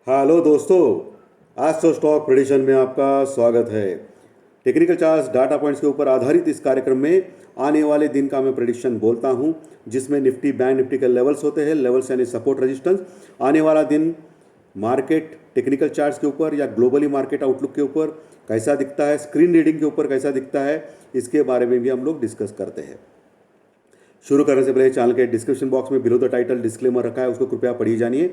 Hello दोस्तों। आज तो स्टॉक प्रेडिक्शन में आपका स्वागत है। टेक्निकल चार्ट्स डाटा पॉइंट्स के ऊपर आधारित इस कार्यक्रम में आने वाले दिन का मैं प्रेडिक्शन बोलता हूं, जिसमें निफ्टी बैंक निफ्टी के लेवल्स होते हैं। लेवल्स यानी सपोर्ट रेजिस्टेंस। आने वाला दिन मार्केट टेक्निकल चार्ट्स के ऊपर या ग्लोबली मार्केट आउटलुक के ऊपर कैसा दिखता है, स्क्रीन रीडिंग के ऊपर कैसा दिखता है, इसके बारे में भी हम लोग डिस्कस करते हैं। शुरू करने से पहले चैनल के डिस्क्रिप्शन बॉक्स में बिलो द टाइटल डिस्क्लेमर रखा है, उसको कृपया पढ़िए जानिए।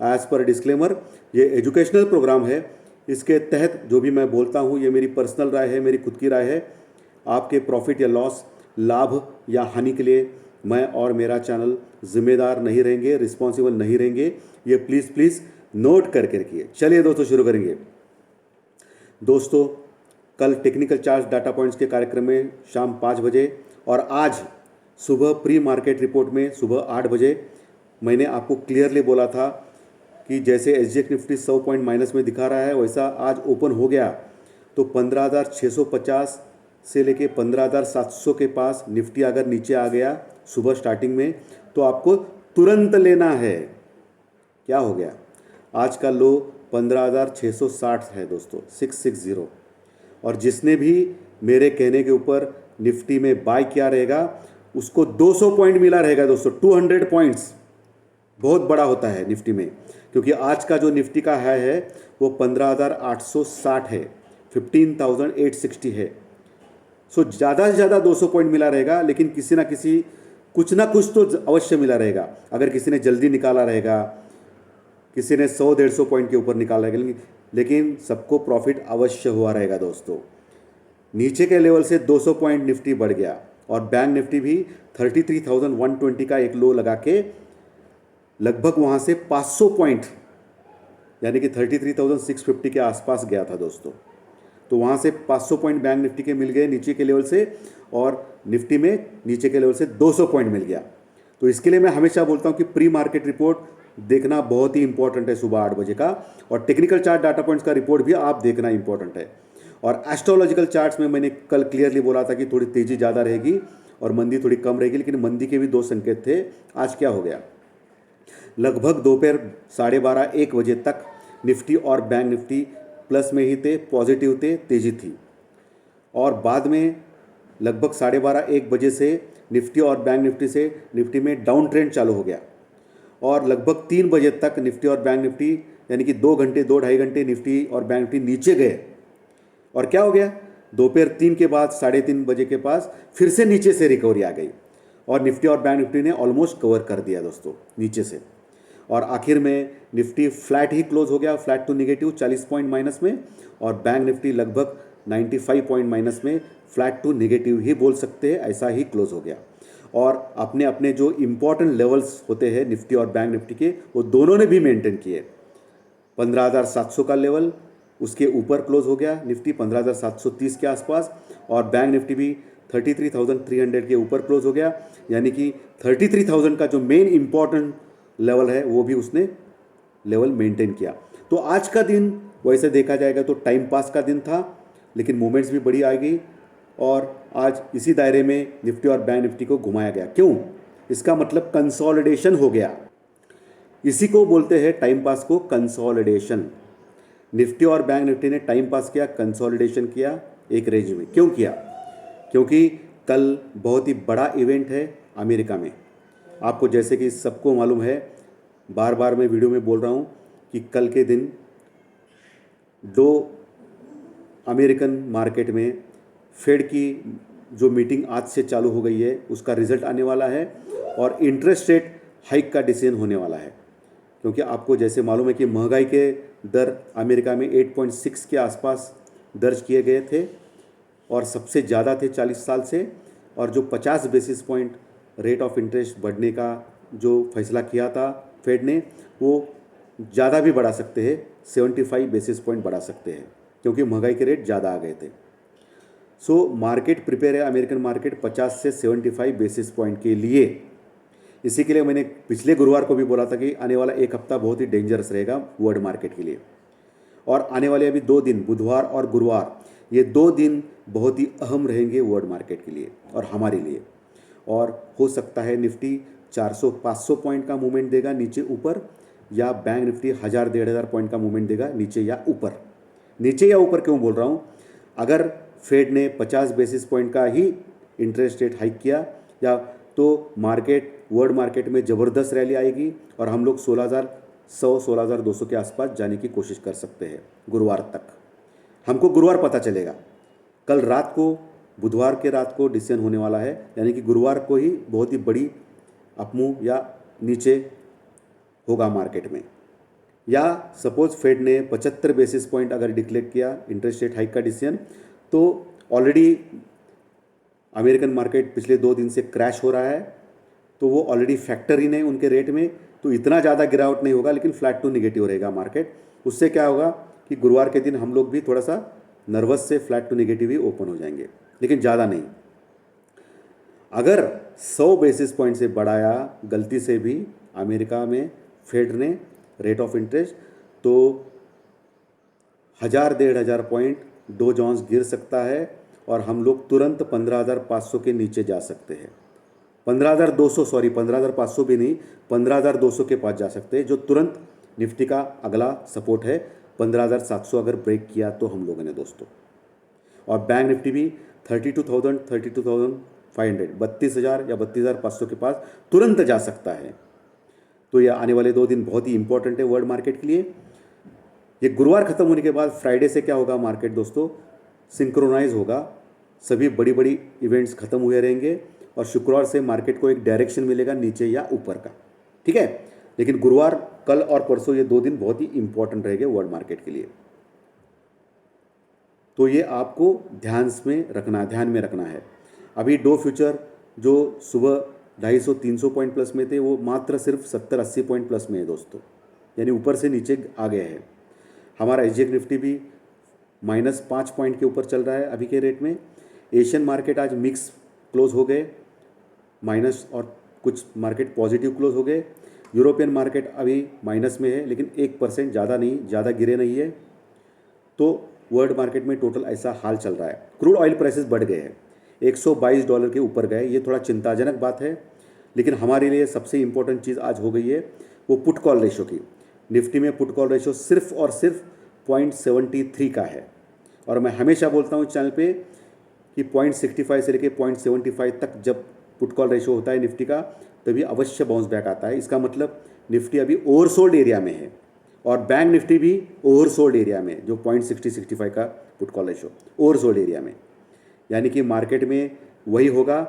एज पर डिस्क्लेमर, ये एजुकेशनल प्रोग्राम है। इसके तहत जो भी मैं बोलता हूँ ये मेरी पर्सनल राय है, मेरी खुद की राय है। आपके प्रॉफिट या लॉस, लाभ या हानि के लिए मैं और मेरा चैनल जिम्मेदार नहीं रहेंगे, रिस्पॉन्सिबल नहीं रहेंगे। ये प्लीज़ प्लीज़ नोट करके रखिए। चलिए दोस्तों शुरू करेंगे। दोस्तों, कल टेक्निकल चार्ट डाटा पॉइंट्स के कार्यक्रम में शाम 5 बजे और आज सुबह प्री मार्केट रिपोर्ट में सुबह 8 बजे मैंने आपको क्लियरली बोला था कि जैसे एसजीएक्स निफ्टी 100 पॉइंट माइनस में दिखा रहा है, वैसा आज ओपन हो गया तो 15,650 से लेके 15,700 के पास निफ्टी अगर नीचे आ गया सुबह स्टार्टिंग में तो आपको तुरंत लेना है। क्या हो गया? आज का लो 15,660 है दोस्तों, 660। और जिसने भी मेरे कहने के ऊपर निफ्टी में बाय किया रहेगा उसको 200 पॉइंट मिला रहेगा दोस्तों। 200 पॉइंट्स बहुत बड़ा होता है निफ्टी में, क्योंकि आज का जो निफ्टी का हाई है वो 15,860 है, 15,860 है। सो ज़्यादा से ज़्यादा 200 पॉइंट मिला रहेगा, लेकिन किसी ना किसी कुछ ना कुछ तो अवश्य मिला रहेगा। अगर किसी ने जल्दी निकाला रहेगा, किसी ने 100-150 पॉइंट के ऊपर निकाला रहेगा, लेकिन सबको प्रॉफिट अवश्य हुआ रहेगा दोस्तों। नीचे के लेवल से 200 पॉइंट निफ्टी बढ़ गया और बैंक निफ्टी भी 33,120 का एक लो लगा के लगभग वहाँ से 500 पॉइंट यानी कि 33,650 के आसपास गया था दोस्तों। तो वहाँ से 500 पॉइंट बैंक निफ्टी के मिल गए नीचे के लेवल से, और निफ्टी में नीचे के लेवल से 200 पॉइंट मिल गया। तो इसके लिए मैं हमेशा बोलता हूँ कि प्री मार्केट रिपोर्ट देखना बहुत ही इंपॉर्टेंट है सुबह 8 बजे का, और टेक्निकल चार्ट डाटा पॉइंट्स का रिपोर्ट भी आप देखना इंपॉर्टेंट है। और एस्ट्रोलॉजिकल चार्ट्स में मैंने कल क्लियरली बोला था कि थोड़ी तेज़ी ज़्यादा रहेगी और मंदी थोड़ी कम रहेगी, लेकिन मंदी के भी 2 संकेत थे। आज क्या हो गया? लगभग दोपहर 12:30-1 बजे तक निफ्टी और बैंक निफ्टी प्लस में ही थे, पॉजिटिव थे, तेज़ी थी। और बाद में लगभग 12:30-1 बजे से निफ्टी और बैंक निफ्टी से निफ्टी में डाउन ट्रेंड चालू हो गया, और लगभग 3 बजे तक निफ्टी और बैंक निफ्टी यानी कि 2 घंटे 2-2.5 घंटे निफ्टी और बैंक निफ्टी नीचे गए। और क्या हो गया? दोपहर 3 के बाद 3:30 बजे के पास फिर से नीचे से रिकवरी आ गई और निफ्टी और बैंक निफ्टी ने ऑलमोस्ट कवर कर दिया दोस्तों नीचे से। और आखिर में निफ्टी फ्लैट ही क्लोज हो गया, flat to negative 40 point minus में, और बैंक निफ्टी लगभग 95 पॉइंट माइनस में, फ्लैट टू निगेटिव ही बोल सकते हैं, ऐसा ही क्लोज हो गया। और अपने अपने जो इम्पॉर्टेंट लेवल्स होते हैं निफ्टी और बैंक निफ्टी के, वो दोनों ने भी मेंटेन किए। 15,700 का लेवल, उसके ऊपर क्लोज हो गया निफ्टी 15,730 के आसपास, और बैंक निफ्टी भी 33,300 के ऊपर क्लोज हो गया। यानी कि 33,000 का जो मेन इंपॉर्टेंट लेवल है वो भी उसने लेवल मेंटेन किया। तो आज का दिन वैसे देखा जाएगा तो टाइम पास का दिन था, लेकिन मूवमेंट्स भी बड़ी आ गई, और आज इसी दायरे में निफ्टी और बैंक निफ्टी को घुमाया गया। क्यों? इसका मतलब कंसोलिडेशन हो गया। इसी को बोलते हैं टाइम पास को, कंसोलिडेशन। निफ्टी और बैंक निफ्टी ने टाइम पास किया, कंसोलिडेशन किया एक रेंज में। क्यों किया? क्योंकि कल बहुत ही बड़ा इवेंट है अमेरिका में। आपको जैसे कि सबको मालूम है, बार बार मैं वीडियो में बोल रहा हूँ कि कल के दिन 2 अमेरिकन मार्केट में फेड की जो मीटिंग आज से चालू हो गई है उसका रिजल्ट आने वाला है, और इंटरेस्ट रेट हाइक का डिसीजन होने वाला है। क्योंकि आपको जैसे मालूम है कि महंगाई के दर अमेरिका में 8.6 के आसपास दर्ज किए गए थे, और सबसे ज़्यादा थे 40 साल से। और जो 50 basis point rate of interest बढ़ने का जो फैसला किया था फेड ने, वो ज़्यादा भी बढ़ा सकते हैं, 75 बेसिस पॉइंट बढ़ा सकते हैं, क्योंकि महंगाई के रेट ज़्यादा आ गए थे। सो मार्केट प्रिपेयर है, अमेरिकन मार्केट 50 से 75 बेसिस पॉइंट के लिए। इसी के लिए मैंने पिछले गुरुवार को भी बोला था कि आने वाला एक हफ्ता बहुत ही डेंजरस रहेगा वर्ल्ड मार्केट के लिए। और आने वाले अभी 2 दिन, बुधवार और गुरुवार, ये 2 दिन बहुत ही अहम रहेंगे वर्ल्ड मार्केट के लिए और हमारे लिए। और हो सकता है निफ्टी 400-500 पॉइंट का मूवमेंट देगा नीचे ऊपर, या बैंक निफ्टी 1000-1500 पॉइंट का मूवमेंट देगा नीचे या ऊपर। नीचे या ऊपर क्यों बोल रहा हूँ, अगर फेड ने 50 बेसिस पॉइंट का ही इंटरेस्ट रेट हाइक किया या तो वर्ल्ड मार्केट में ज़बरदस्त रैली आएगी और हम लोग 16,200 के आसपास जाने की कोशिश कर सकते हैं गुरुवार तक। हमको गुरुवार पता चलेगा, कल रात को बुधवार के रात को डिसीजन होने वाला है, यानी कि गुरुवार को ही बहुत ही बड़ी अपमूव या नीचे होगा मार्केट में। या सपोज फेड ने 75 बेसिस पॉइंट अगर डिक्लेयर किया इंटरेस्ट रेट हाइक का डिसीजन, तो ऑलरेडी अमेरिकन मार्केट पिछले 2 दिन से क्रैश हो रहा है, तो वो ऑलरेडी फैक्टर इन है उनके रेट में, तो इतना ज़्यादा गिरावट नहीं होगा, लेकिन फ्लैट टू निगेटिव रहेगा मार्केट। उससे क्या होगा कि गुरुवार के दिन हम लोग भी थोड़ा सा नर्वस से फ्लैट टू निगेटिव ही ओपन हो जाएंगे, लेकिन ज़्यादा नहीं। अगर 100 बेसिस पॉइंट से बढ़ाया गलती से भी अमेरिका में फेड ने रेट ऑफ इंटरेस्ट, तो 1000-1500 पॉइंट डो जोन्स गिर सकता है और हम लोग तुरंत 15,500 के नीचे जा सकते हैं। 15,500 भी नहीं, 15,200 के पास जा सकते हैं, जो तुरंत निफ्टी का अगला सपोर्ट है। 15,700 अगर ब्रेक किया तो हम लोगों ने दोस्तों, और बैंक निफ्टी भी 32,500 32,000 या 32,500 के पास तुरंत जा सकता है। तो ये आने वाले 2 दिन बहुत ही इंपॉर्टेंट है वर्ल्ड मार्केट के लिए। ये गुरुवार खत्म होने के बाद फ्राइडे से क्या होगा, मार्केट दोस्तों सिंक्रोनाइज होगा, सभी बड़ी बड़ी इवेंट्स खत्म हुए रहेंगे और शुक्रवार से मार्केट को एक डायरेक्शन मिलेगा नीचे या ऊपर का, ठीक है। लेकिन गुरुवार, कल और परसों ये 2 दिन बहुत ही इंपॉर्टेंट रहेंगे वर्ल्ड मार्केट के लिए। तो ये आपको ध्यान में रखना है। अभी डो फ्यूचर जो सुबह 250-300 पॉइंट प्लस में थे, वो मात्र सिर्फ 70-80 पॉइंट प्लस में है दोस्तों, यानी ऊपर से नीचे आ गया है। हमारा एसजीएक्स निफ्टी भी -5 पॉइंट के ऊपर चल रहा है अभी के रेट में। एशियन मार्केट आज मिक्स क्लोज हो गए, माइनस और कुछ मार्केट पॉजिटिव क्लोज हो गए। यूरोपियन मार्केट अभी माइनस में है, लेकिन 1% ज़्यादा नहीं, ज़्यादा गिरे नहीं है। तो वर्ल्ड मार्केट में टोटल ऐसा हाल चल रहा है। क्रूड ऑयल प्राइसेस बढ़ गए हैं, $122 के ऊपर गए, ये थोड़ा चिंताजनक बात है। लेकिन हमारे लिए सबसे इंपॉर्टेंट चीज़ आज हो गई है वो पुट कॉल रेशो की। निफ्टी में पुट कॉल रेशो सिर्फ और सिर्फ 0.73 का है, और मैं हमेशा बोलता हूँ चैनल पे कि 0.65 से लेके 0.75 तक जब पुट कॉल रेशो होता है निफ्टी का, तभी अवश्य बाउंस बैक आता है। इसका मतलब निफ्टी अभी ओवरसोल्ड एरिया में है और बैंक निफ्टी भी ओवरसोल्ड एरिया में, जो 0.60-65 का put call ratio oversold area में, यानी कि मार्केट में वही होगा।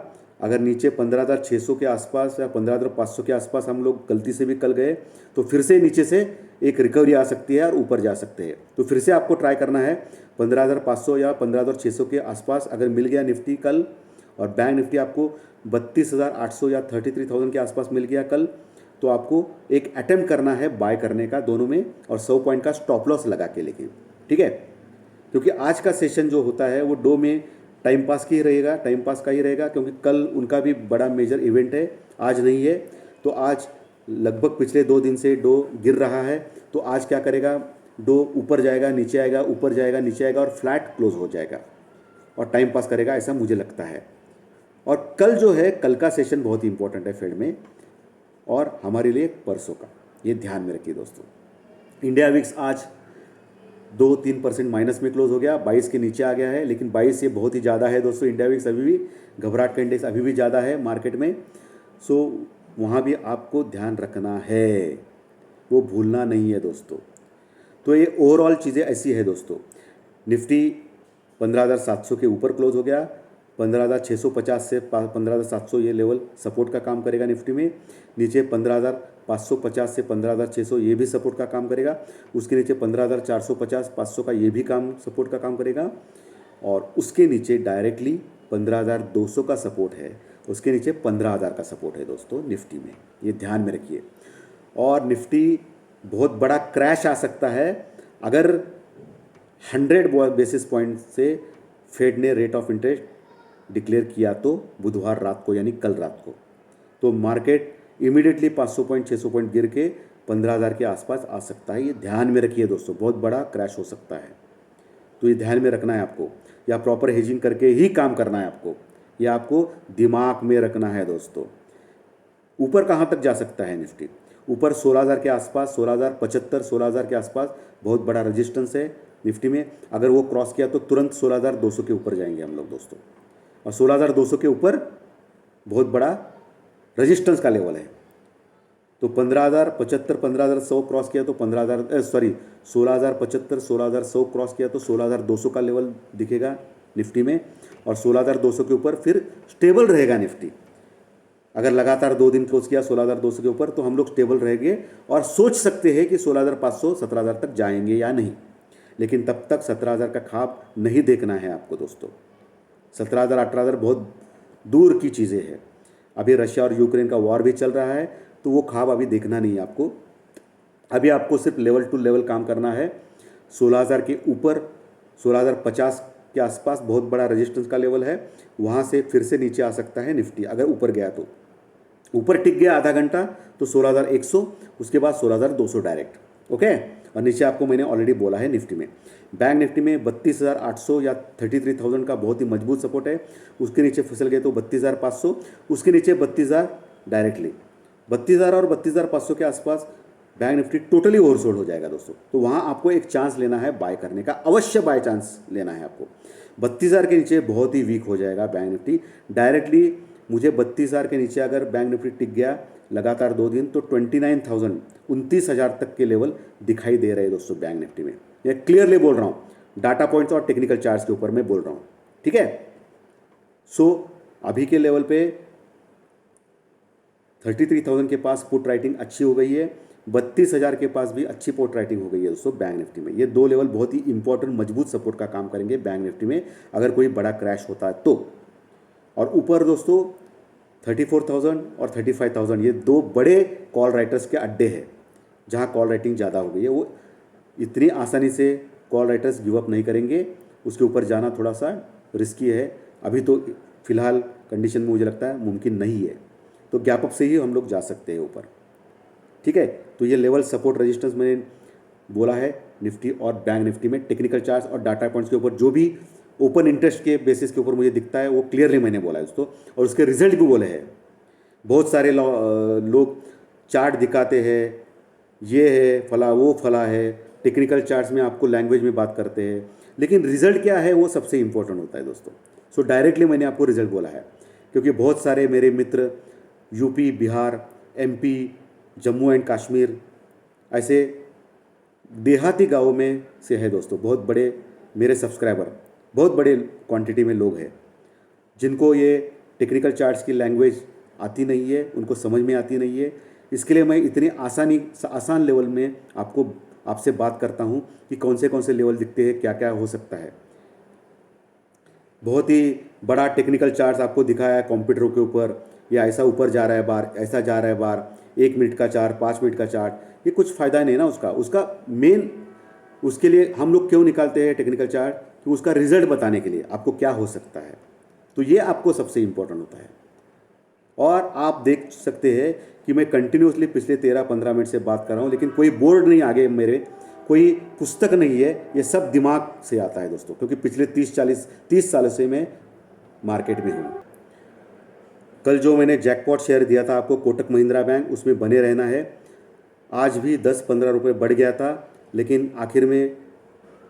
अगर नीचे 15,600 के आसपास या 15,500 के आसपास हम लोग गलती से भी कल गए, तो फिर से नीचे से एक रिकवरी आ सकती है और ऊपर जा सकते हैं। तो फिर से आपको ट्राई करना है 15,500 या 15,600 के आसपास अगर मिल गया निफ्टी कल, और बैंक निफ्टी आपको 32,800 या 33,000 के आसपास मिल गया कल, तो आपको एक अटेम्प्ट करना है बाय करने का दोनों में, और 100 पॉइंट का स्टॉप लॉस लगा के लेके, ठीक है। क्योंकि आज का सेशन जो होता है वो डो में टाइम पास का ही रहेगा, क्योंकि कल उनका भी बड़ा मेजर इवेंट है, आज नहीं है। तो आज लगभग पिछले 2 दिन से डो गिर रहा है, तो आज क्या करेगा, डो ऊपर जाएगा नीचे आएगा, ऊपर जाएगा नीचे आएगा और फ्लैट क्लोज हो जाएगा और टाइम पास करेगा, ऐसा मुझे लगता है। और कल जो है, कल का सेशन बहुत ही इंपॉर्टेंट है फेड में और हमारे लिए परसों का, ये ध्यान में रखिए दोस्तों। इंडिया विक्स आज 2-3% माइनस में क्लोज हो गया, 22 के नीचे आ गया है, लेकिन 22 ये बहुत ही ज़्यादा है दोस्तों। इंडिया विक्स अभी भी, घबराहट का इंडेक्स अभी भी ज़्यादा है मार्केट में, सो वहाँ भी आपको ध्यान रखना है, वो भूलना नहीं है दोस्तों। तो ये ओवरऑल चीज़ें ऐसी है दोस्तों। निफ्टी 15,700 के ऊपर क्लोज हो गया, 15,650 से 15,700 ये लेवल सपोर्ट का काम करेगा निफ्टी में। नीचे 15,550 से 15,600 ये भी सपोर्ट का काम करेगा। उसके नीचे 15,450 500 का ये भी काम सपोर्ट का काम करेगा, और उसके नीचे डायरेक्टली 15,200 का सपोर्ट है, उसके नीचे 15,000 का सपोर्ट है दोस्तों निफ्टी में, ये ध्यान में रखिए। और निफ्टी बहुत बड़ा क्रैश आ सकता है अगर 100 बेसिस पॉइंट से फेड ने रेट ऑफ इंटरेस्ट डिक्लेयर किया तो बुधवार रात को, यानी कल रात को, तो मार्केट इमीडिएटली 500 पॉइंट 600 पॉइंट गिर के 15,000 के आसपास आ सकता है। ये ध्यान में रखिए दोस्तों, बहुत बड़ा क्रैश हो सकता है, तो ये ध्यान में रखना है आपको, या प्रॉपर हेजिंग करके ही काम करना है आपको, या आपको दिमाग में रखना है दोस्तों। ऊपर कहाँ तक जा सकता है निफ्टी, ऊपर 16,000 के आसपास, 16,075, 16,000 के आसपास बहुत बड़ा रेजिस्टेंस है निफ्टी में। अगर वो क्रॉस किया तो तुरंत 16,200 के ऊपर जाएंगे हम लोग दोस्तों, और 16,200 के ऊपर बहुत बड़ा रेजिस्टेंस का लेवल है। तो 15,075, 15,100 क्रॉस किया तो 16,075, 16,100 क्रॉस किया तो 16,200 का लेवल दिखेगा निफ्टी में, और 16,200 के ऊपर फिर स्टेबल रहेगा निफ्टी। अगर लगातार 2 दिन क्लोज किया 16,200 के ऊपर तो हम लोग स्टेबल रहेंगे और सोच सकते हैं कि 16,500, 17,000 तक जाएंगे या नहीं। लेकिन तब तक 17,000 का ख्वाब नहीं देखना है आपको दोस्तों। 17,000, 18,000 बहुत दूर की चीज़ें हैं। अभी रशिया और यूक्रेन का वॉर भी चल रहा है, तो वो ख्वाब अभी देखना नहीं है आपको। अभी आपको सिर्फ लेवल टू लेवल काम करना है। 16,000 के ऊपर 16,050 के आसपास बहुत बड़ा रेजिस्टेंस का लेवल है, वहाँ से फिर से नीचे आ सकता है निफ्टी। अगर ऊपर गया तो ऊपर टिक गया आधा घंटा तो 16,100, उसके बाद 16,200 डायरेक्ट, ओके। और नीचे आपको मैंने ऑलरेडी बोला है निफ्टी में, बैंक निफ्टी में 32,800 या 33,000 का बहुत ही मजबूत सपोर्ट है। उसके नीचे फिसल गए तो 32,500, उसके नीचे 32,000 डायरेक्टली। 32,000 और 32,500 के आसपास बैंक निफ्टी टोटली ओवरसोल्ड हो जाएगा दोस्तों। तो वहाँ आपको एक चांस लेना है बाय करने का, अवश्य बाय चांस लेना है आपको। 32,000 के नीचे बहुत ही वीक हो जाएगा बैंक निफ्टी डायरेक्टली। मुझे 32,000 के नीचे अगर बैंक निफ्टी टिक गया लगातार 2 दिन तो 29,000, 29,000 तक के लेवल दिखाई दे रहे हैं दोस्तों बैंक निफ्टी में। ये क्लियरली बोल रहा हूँ, डाटा पॉइंट्स और टेक्निकल चार्ट्स के ऊपर मैं बोल रहा हूँ, ठीक है। सो अभी के लेवल पे 33,000 के पास पुट राइटिंग अच्छी हो गई है, 32,000 के पास भी अच्छी पुट राइटिंग हो गई है दोस्तों बैंक निफ्टी में। ये 2 लेवल बहुत ही इंपॉर्टेंट मजबूत सपोर्ट का काम करेंगे बैंक निफ्टी में अगर कोई बड़ा क्रैश होता है तो। और ऊपर दोस्तों 34,000 और 35,000 ये 2 बड़े कॉल राइटर्स के अड्डे हैं, जहाँ कॉल राइटिंग ज़्यादा हो गई है। वो इतनी आसानी से कॉल राइटर्स गिव अप नहीं करेंगे, उसके ऊपर जाना थोड़ा सा रिस्की है। अभी तो फिलहाल कंडीशन में मुझे लगता है मुमकिन नहीं है, तो गैप अप से ही हम लोग जा सकते हैं ऊपर, ठीक है। तो ये लेवल सपोर्ट रेजिस्टेंस मैंने बोला है निफ्टी और बैंक निफ्टी में। टेक्निकल चार्ट्स और डाटा पॉइंट्स के ऊपर जो भी ओपन इंटरेस्ट के बेसिस के ऊपर मुझे दिखता है वो क्लियरली मैंने बोला है दोस्तों, और उसके रिजल्ट भी बोले हैं। बहुत सारे लोग चार्ट दिखाते हैं, ये है फला वो फला है, टेक्निकल चार्ट्स में आपको लैंग्वेज में बात करते हैं, लेकिन रिजल्ट क्या है वो सबसे इंपॉर्टेंट होता है दोस्तों। सो डायरेक्टली मैंने आपको रिजल्ट बोला है, क्योंकि बहुत सारे मेरे मित्र UP, Bihar, MP, Jammu and Kashmir, ऐसे देहाती गाँवों में से है दोस्तों। बहुत बड़े मेरे सब्सक्राइबर, बहुत बड़े क्वांटिटी में लोग हैं जिनको ये टेक्निकल चार्ट्स की लैंग्वेज आती नहीं है, उनको समझ में आती नहीं है। इसके लिए मैं इतनी आसान लेवल में आपसे बात करता हूँ कि कौन से लेवल दिखते हैं, क्या क्या हो सकता है। बहुत ही बड़ा टेक्निकल चार्ट्स आपको दिखाया है कंप्यूटरों के ऊपर, या ऐसा ऊपर जा रहा है बार, ऐसा जा रहा है बार, 1 मिनट का चार्ट, 5 मिनट का चार्ट, ये कुछ फ़ायदा नहीं ना उसका मेन। उसके लिए हम लोग क्यों निकालते हैं टेक्निकल चार्ट, कि उसका रिजल्ट बताने के लिए आपको क्या हो सकता है। तो ये आपको सबसे इम्पोर्टेंट होता है। और आप देख सकते हैं कि मैं कंटिन्यूसली पिछले 13-15 मिनट से बात कर रहा हूँ, लेकिन कोई बोर्ड नहीं आगे मेरे, कोई पुस्तक नहीं है, ये सब दिमाग से आता है दोस्तों, क्योंकि पिछले 30 सालों से मैं मार्केट में हूँ। कल जो मैंने जैकपॉट शेयर दिया था आपको कोटक महिंद्रा बैंक, उसमें बने रहना है। आज भी 10-15 रुपये बढ़ गया था, लेकिन आखिर में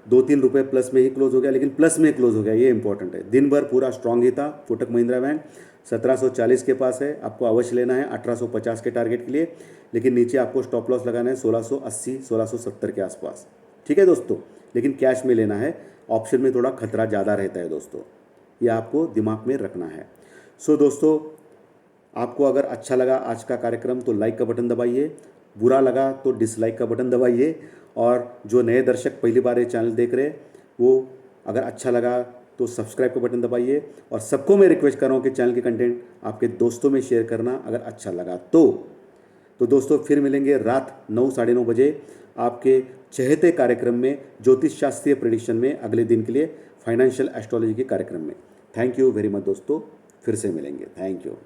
2-3 रुपये प्लस में ही क्लोज हो गया, लेकिन प्लस में क्लोज हो गया, ये इंपॉर्टेंट है। दिन भर पूरा स्ट्रांग ही था कोटक महिंद्रा बैंक। 1740 के पास है, आपको अवश्य लेना है 1850 के टारगेट के लिए, लेकिन नीचे आपको स्टॉप लॉस लगाना है 1680, 1670 के आसपास, ठीक है दोस्तों। लेकिन कैश में लेना है, ऑप्शन में थोड़ा खतरा ज़्यादा रहता है दोस्तों, ये आपको दिमाग में रखना है। सो दोस्तों, आपको अगर अच्छा लगा आज का कार्यक्रम तो लाइक का बटन दबाइए, बुरा लगा तो डिसलाइक का बटन दबाइए। और जो नए दर्शक पहली बार ये चैनल देख रहे हैं, वो अगर अच्छा लगा तो सब्सक्राइब का बटन दबाइए। और सबको मैं रिक्वेस्ट कर रहा हूँ कि चैनल के कंटेंट आपके दोस्तों में शेयर करना अगर अच्छा लगा तो दोस्तों फिर मिलेंगे रात 9, साढ़े 9 बजे आपके चहेते कार्यक्रम में, ज्योतिष शास्त्रीय प्रेडिक्शन में, अगले दिन के लिए फाइनेंशियल एस्ट्रोलॉजी के कार्यक्रम में। थैंक यू वेरी मच दोस्तों, फिर से मिलेंगे। Thank you.